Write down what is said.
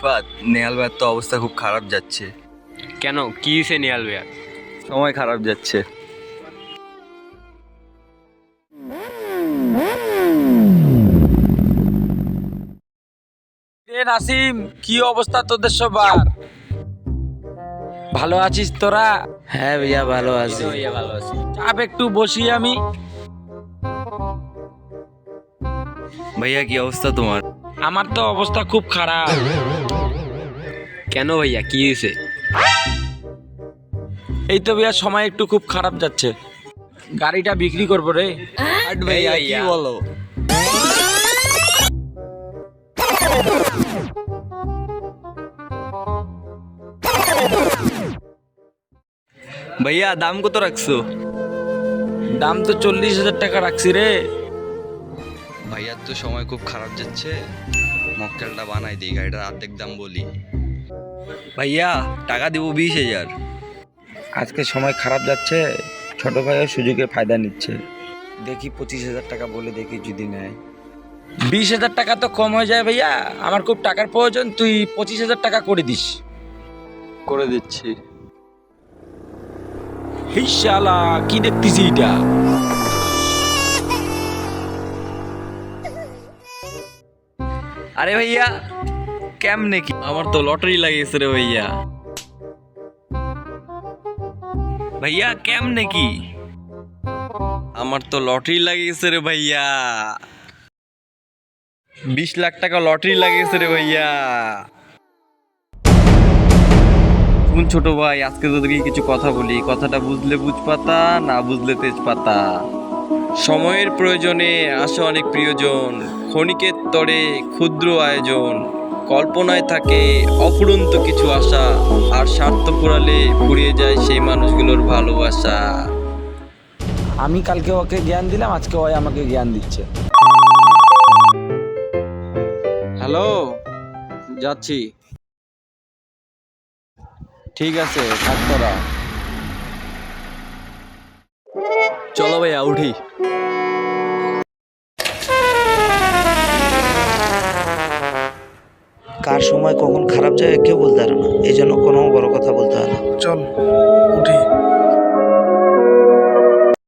ইস্পাত, নেহাল ভাইয়ের তো অবস্থা খুব খারাপ যাচ্ছে। কেন, কি হয়েছে নেহাল ভাইয়ার? সময় খারাপ যাচ্ছে। নাসিম, কি অবস্থা তোদের সবার? ভালো আছিস তোরা? হ্যাঁ ভাইয়া ভালো আছি। ভাইয়া ভালো আছি। চাপ একটু বসি আমি। ভাইয়া কি অবস্থা তোমার? আমার তো অবস্থা খুব খারাপ। কেন ভাইয়া, কি হয়েছে? এই তো ভাইয়া, সময় একটু খুব খারাপ যাচ্ছে। গাড়িটা বিক্রি করবো রে। ভাইয়া কি বলো? ভাইয়া দাম কত রাখছো? দাম তো 40,000 টাকা রাখছি রে। ভাইয়ার তো সময় খুব খারাপ যাচ্ছে, মক্কেলটা বানাই দিই, গাড়িটার অর্ধেক দাম বলি। ভাইয়া টাকা দিব 20,000। আজকে সময় খারাপ যাচ্ছে, ছোট ভাইয়ের সুযোগে ফায়দা নিচ্ছে। দেখি 25,000 টাকা বলে দেখি যদি নেয়। 20,000 টাকা তো কম হয়ে যায় ভাইয়া, আমার খুব টাকার প্রয়োজন, তুই 25,000 টাকা করে দিস। করে দিচ্ছি। এই শালা, কি দেখতেছি এটা? আরে ভাইয়া কেমনে কি? আমার তো লটারি লাগিয়েছে রে ভাইয়া। ভাইয়া কেমনে কি? আমার তো লটারি লাগিয়েছে রে ভাইয়া। 20 লাখ টাকা লটারি লাগিয়েছে রে ভাইয়া। শুন ছোট ভাই, আজকে তোদেরকে কিছু কথা বলি, কথাটা বুঝলে বুঝপাতা, না বুঝলে তেজপাতা। সময়ের প্রয়োজনে আসে অনেক প্রিয়জন, ক্ষণিকের তরে ক্ষুদ্র আয়োজন, কল্পনায় থাকে অফুরন্ত কিছু আশা, আর স্বার্থ ফুরালে ফুরিয়ে যায় সেই মানুষগুলোর ভালোবাসা। আমি কালকে ওকে জ্ঞান দিলাম, আজকে ওই আমাকে জ্ঞান দিচ্ছে। হ্যালো, যাচ্ছি। ঠিক আছে, থাক তোরা। চলো ভাইয়া উঠি। কার সময় কখন খারাপ যায় কেউ বলতে পারে না, এই জন্য কোনো বড় কথা বলতে হয় না। চল উঠি।